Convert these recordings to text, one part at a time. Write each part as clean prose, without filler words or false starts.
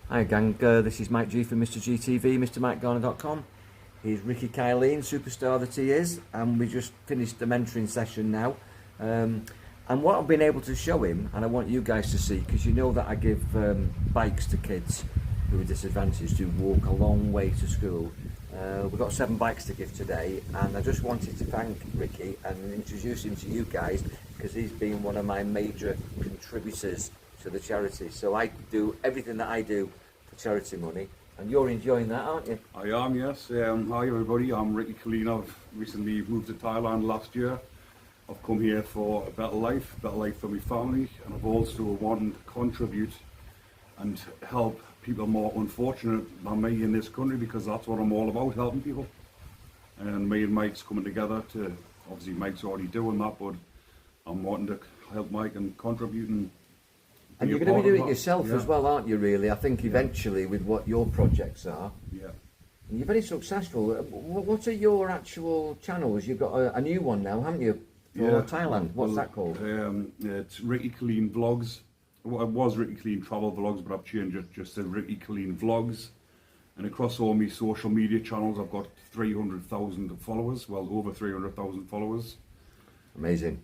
Hi gang, this is Mike G from Mr. GTV, MrMikeGarner.com. He's Ricky Killeen, superstar that he is, and we just finished the mentoring session now. And what I've been able to show him, and I want you guys to see, because you know that I give bikes to kids who are disadvantaged who walk a long way to school. We've got 7 bikes to give today, and I just wanted to thank Ricky and introduce him to you guys, because he's been one of my major contributors to the charity. So I do everything that I do for charity money, and you're enjoying that, aren't you? I am, yes. Hi everybody, I'm Ricky Killeen. I've recently moved to Thailand last year. I've come here for a better life for my family, and I've also wanted to contribute and help people more unfortunate than me in this country, because that's what I'm all about, helping people. And me and Mike's coming together to, obviously Mike's already doing that, but I'm wanting to help Mike and contribute. And you're going to be doing it yourself as well, aren't you, really? I think eventually with what your projects are. Yeah. And you're very successful. What are your actual channels? You've got a new one now, haven't you, for Thailand? What's that called? It's Ricky Killeen Vlogs. Well, it was Ricky Killeen Travel Vlogs, but I've changed it just to Ricky Killeen Vlogs. And across all my social media channels, I've got 300,000 followers. Well, over 300,000 followers. Amazing.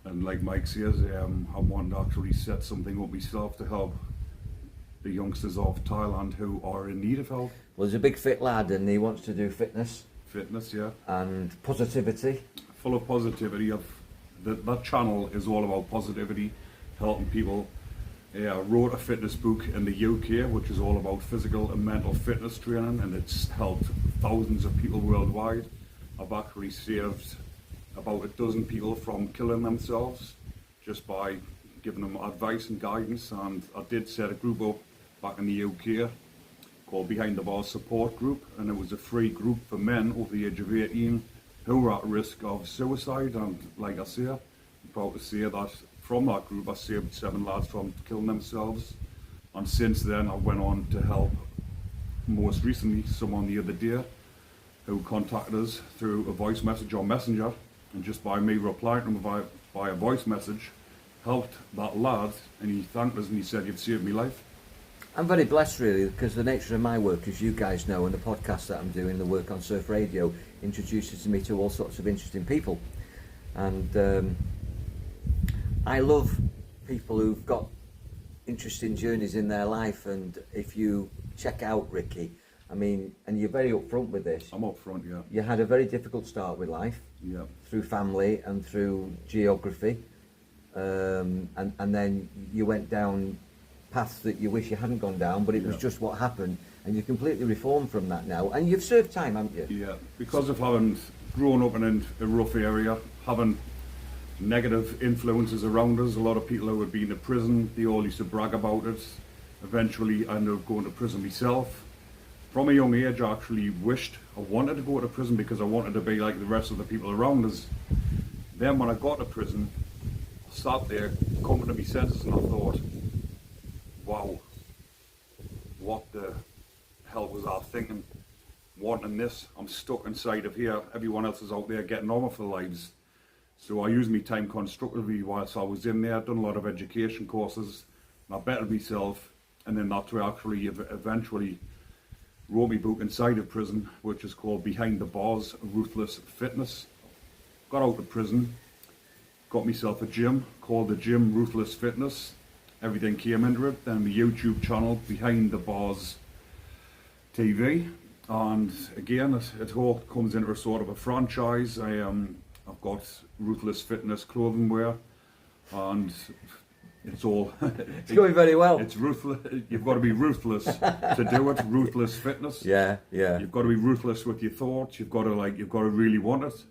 And like Mike says, I want to actually set something up myself to help the youngsters of Thailand who are in need of help. Well, there's a big fit lad and he wants to do fitness. Fitness, yeah. And positivity. Full of positivity. That channel is all about positivity, helping people. I wrote a fitness book in the UK, which is all about physical and mental fitness training, and it's helped thousands of people worldwide. I've actually saved about a dozen people from killing themselves just by giving them advice and guidance. And I did set a group up back in the UK called Behind the Bars Support Group, and it was a free group for men over the age of 18 who were at risk of suicide. And like I say, I'm proud to say that from that group I saved 7 lads from killing themselves. And since then I went on to help, most recently, someone the other day who contacted us through a voice message on Messenger. And just by me replying to him by a voice message, helped that lad, and he thanked us and he said, "You've saved me life." I'm very blessed really, because the nature of my work, as you guys know, and the podcast that I'm doing, the work on Surf Radio, introduces me to all sorts of interesting people. And I love people who've got interesting journeys in their life, and if you check out Ricky, I mean, and you're very upfront with this. I'm upfront, yeah. You had a very difficult start with life, yeah, through family and through geography, and then you went down paths that you wish you hadn't gone down, but it was just what happened, and you completely reformed from that now, and you've served time, haven't you? Yeah, because of having grown up in a rough area, having negative influences around us, a lot of people who had been to prison, they all used to brag about it. Eventually I ended up going to prison myself. From a young age I actually I wanted to go to prison because I wanted to be like the rest of the people around us. Then when I got to prison, I sat there coming to my senses, and I thought, wow, what the hell was I thinking, wanting this? I'm stuck inside of here, everyone else is out there getting on with their lives. So I used my time constructively whilst I was in there. I'd done a lot of education courses, and I bettered myself, and then that's where I actually eventually wrote my book inside of prison, which is called Behind the Bars, Ruthless Fitness. Got out of prison, got myself a gym called the Gym Ruthless Fitness. Everything came into it. Then my YouTube channel, Behind the Bars TV. And again, it all comes into a sort of a franchise. I've got Ruthless Fitness clothing wear, and it's all it's going very well. It's ruthless. You've got to be ruthless to do it. Ruthless fitness. Yeah. You've got to be ruthless with your thoughts. You've got to really want it,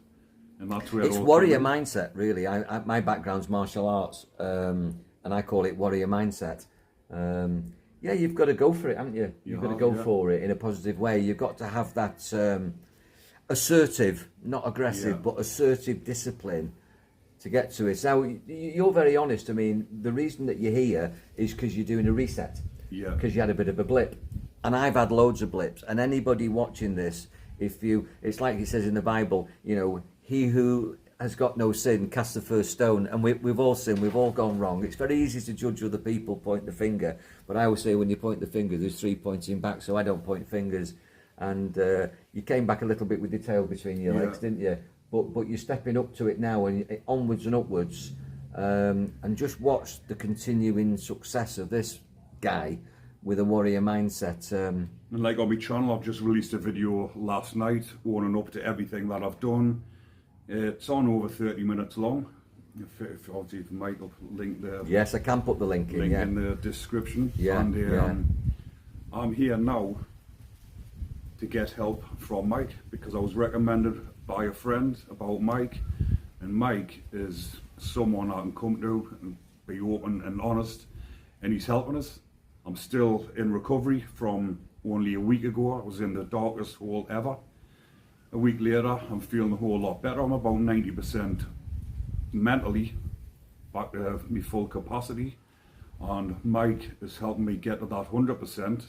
and that's where it's warrior mindset. Really, my background's martial arts, and I call it warrior mindset. Yeah, you've got to go for it, haven't you? You've got to go for it in a positive way. You've got to have that assertive, not aggressive, but assertive discipline to get to it. Now, you're very honest. I mean, the reason that you're here is because you're doing a reset. Yeah. Because you had a bit of a blip. And I've had loads of blips. And anybody watching this, it's like it says in the Bible, he who has got no sin cast the first stone, and we've all sinned, we've all gone wrong. It's very easy to judge other people, point the finger, but I always say when you point the finger there's 3 pointing back, so I don't point fingers. And you came back a little bit with your tail between your legs, didn't you? But you're stepping up to it now, and onwards and upwards, and just watch the continuing success of this guy with a warrior mindset. And like on my channel, I've just released a video last night owning up to everything that I've done. It's on over 30 minutes long. If obviously if Mike will link the Yes, I can put the link in. in the description. Yeah, And I'm here now to get help from Mike because I was recommended by a friend about Mike, and Mike is someone I can come to and be open and honest, and he's helping us. I'm still in recovery from only a week ago. I was in the darkest hole ever. A week later, I'm feeling a whole lot better. I'm about 90% mentally back to my full capacity, and Mike is helping me get to that 100%.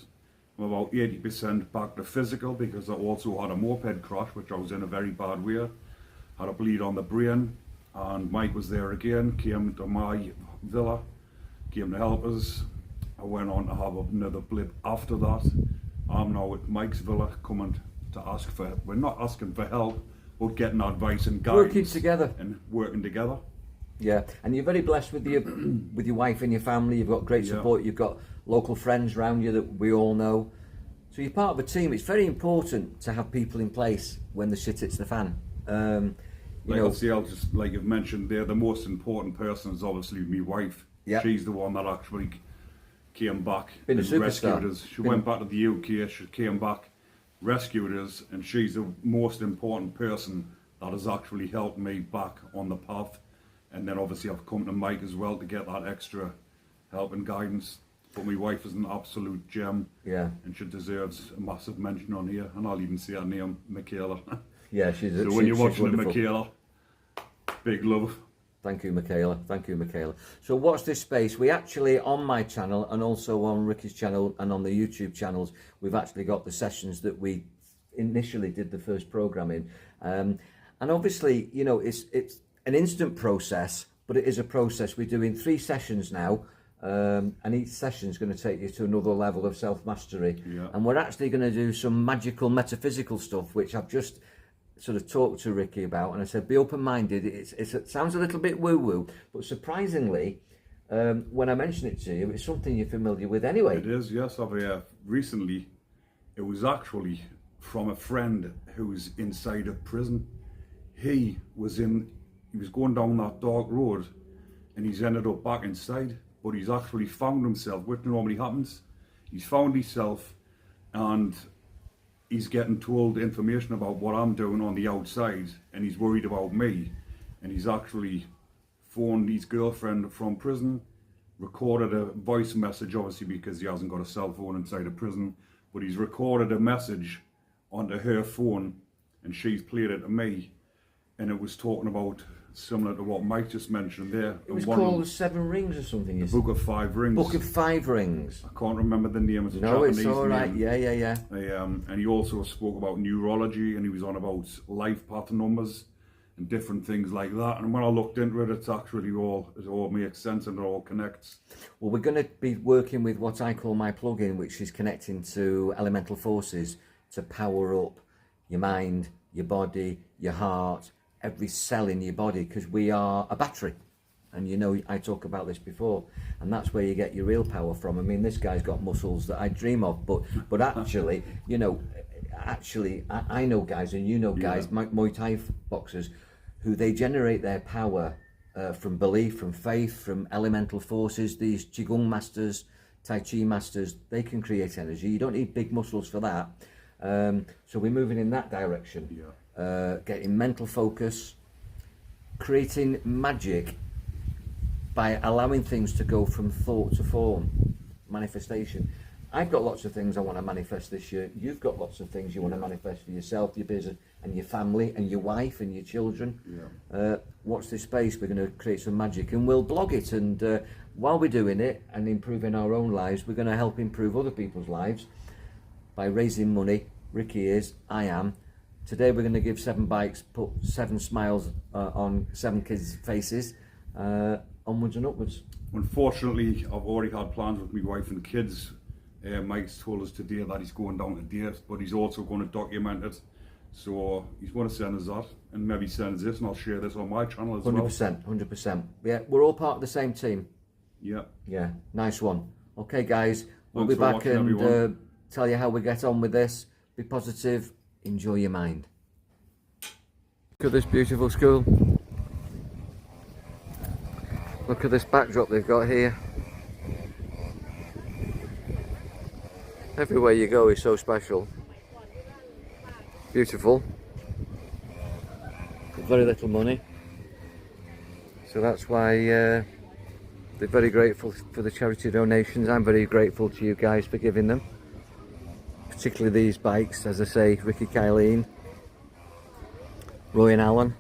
I'm about 80% back to physical because I also had a moped crash, which I was in a very bad way. Had a bleed on the brain, and Mike was there again, came to my villa, came to help us. I went on to have another blip after that. I'm now at Mike's villa coming to ask for, we're not asking for help, but getting advice and guidance. Working together. And working together. Yeah, and you're very blessed with your wife and your family. You've got great support. You've got local friends around you that we all know. So you're part of a team. It's very important to have people in place when the shit hits the fan. I'll just, like you've mentioned there, the most important person is obviously my wife. Yeah. She's the one that actually came back Been a and superstar. rescued us. She went back to the UK, she came back, rescued us, and she's the most important person that has actually helped me back on the path. And then obviously I've come to Mike as well to get that extra help and guidance. But my wife is an absolute gem. Yeah. And she deserves a massive mention on here. And I'll even say her name, Michaela. Yeah, she's. So when you're watching it, wonderful. Michaela, big love. Thank you, Michaela. Thank you, Michaela. So watch this space. We actually, on my channel and also on Ricky's channel and on the YouTube channels, we've actually got the sessions that we initially did the first program in. And obviously, you know, it's an instant process, but it is a process. We're doing 3 sessions now, and each session is going to take you to another level of self-mastery. Yeah. And we're actually going to do some magical metaphysical stuff, which I've just sort of talked to Ricky about, and I said be open-minded. It sounds a little bit woo-woo, but surprisingly, when I mention it to you, it's something you're familiar with anyway. It is, yes. I've recently, it was actually from a friend who's inside of prison. He was going down that dark road, and he's ended up back inside, but he's actually found himself, which normally happens. He's found himself, and he's getting told information about what I'm doing on the outside, and he's worried about me. And he's actually phoned his girlfriend from prison, recorded a voice message, obviously because he hasn't got a cell phone inside a prison, but he's recorded a message onto her phone, and she's played it to me, and it was talking about similar to what Mike just mentioned there. It was called 7 Rings or something. The Book of 5 Rings. Book of 5 Rings. I can't remember the name. It's a No, Japanese it's all right. name. Yeah. And he also spoke about neurology, and he was on about life path numbers and different things like that. And when I looked into it, it's actually it all makes sense and it all connects. Well, we're going to be working with what I call my plug-in, which is connecting to elemental forces to power up your mind, your body, your heart, every cell in your body, because we are a battery. And you know, I talk about this before, and that's where you get your real power from. I mean, this guy's got muscles that I dream of, but actually, you know, I know guys, and you know guys, Muay Thai boxers, who they generate their power from belief, from faith, from elemental forces. These Qigong masters, Tai Chi masters, they can create energy. You don't need big muscles for that. So we're moving in that direction. Yeah. Getting mental focus, creating magic by allowing things to go from thought to form, manifestation. I've got lots of things I want to manifest this year. You've got lots of things you want to manifest for yourself, your business, and your family, and your wife, and your children. Yeah. Watch this space. We're going to create some magic, and we'll blog it. And while we're doing it and improving our own lives, we're going to help improve other people's lives by raising money. Ricky is, I am, Today we're going to give 7 bikes, put 7 smiles on 7 kids' faces, onwards and upwards. Unfortunately, I've already had plans with my wife and kids. Mike's told us today that he's going down to date, but he's also going to document it. So he's going to send us that, and maybe send us this, and I'll share this on my channel as 100%, 100%. Yeah, we're all part of the same team. Yeah. Yeah, nice one. Okay, guys, we'll Thanks be back watching, and everyone. tell you how we get on with this. Be positive, enjoy your mind. Look at this beautiful school. Look at this backdrop they've got here. Everywhere you go is so special. Beautiful. Very little money. So that's why they're very grateful for the charity donations. I'm very grateful to you guys for giving them. Particularly these bikes, as I say, Ricky, Killeen, Roy and Alan,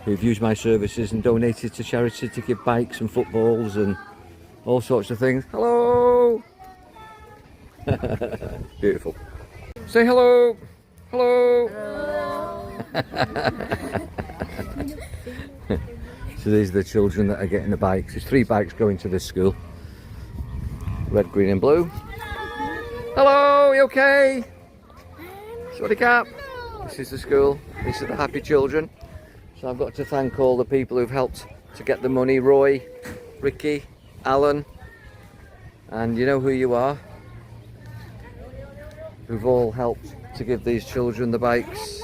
who've used my services and donated to charity to give bikes and footballs and all sorts of things. Hello! Beautiful. Say hello! Hello! So these are the children that are getting the bikes. There's 3 bikes going to this school. Red, green and blue. Hello, you okay? Sorry, Cap. This is the school. These are the happy children. So I've got to thank all the people who've helped to get the money. Roy, Ricky, Alan, and you know who you are. Who've all helped to give these children the bikes.